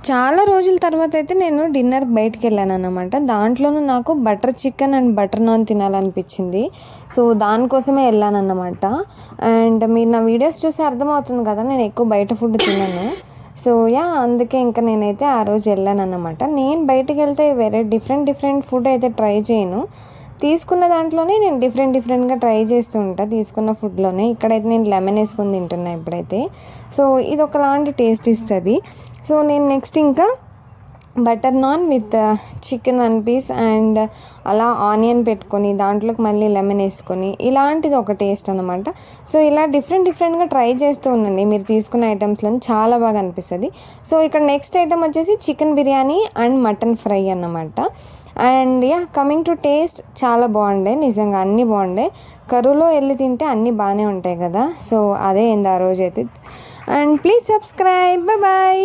చాలా రోజుల తర్వాత అయితే నేను డిన్నర్ బయటికి వెళ్ళానన్నమాట. దాంట్లోనూ నాకు butter chicken and butter naan తినాలనిపించింది. సో దానికోసమే వెళ్ళానన్నమాట. అండ్ మీరు నా వీడియోస్ చూసి అర్థమవుతుంది కదా, నేను ఎక్కువ బయట ఫుడ్ తినను. సో అందుకే ఇంకా నేనైతే ఆ రోజు వెళ్ళానన్నమాట. నేను బయటికి వెళ్తే వేరే డిఫరెంట్ ఫుడ్ అయితే ట్రై చేయను. తీసుకున్న దాంట్లోనే నేను డిఫరెంట్గా ట్రై చేస్తూ ఉంటాను. తీసుకున్న ఫుడ్లోనే ఇక్కడైతే నేను లెమన్ వేసుకొని తింటున్నాను ఇప్పుడైతే. సో ఇది ఒకలాంటి టేస్ట్ ఇస్తుంది. సో నేను నెక్స్ట్ ఇంకా butter naan with chicken 1 piece and అలా ఆనియన్ పెట్టుకొని దాంట్లోకి మళ్ళీ లెమన్ వేసుకొని ఇలాంటిది ఒక టేస్ట్ అనమాట. సో ఇలా డిఫరెంట్గా ట్రై చేస్తూ ఉండండి. మీరు తీసుకున్న ఐటమ్స్లో చాలా బాగా అనిపిస్తుంది. సో ఇక్కడ నెక్స్ట్ ఐటమ్ వచ్చేసి chicken biryani and mutton fry అన్నమాట. అండ్ కమింగ్ టు టేస్ట్ చాలా బాగుండే, నిజంగా అన్నీ బాగుండే. కరువులో వెళ్ళి తింటే అన్నీ బాగానే ఉంటాయి కదా. సో అదే ఆ రోజు అయితే. And please subscribe. బాయ్.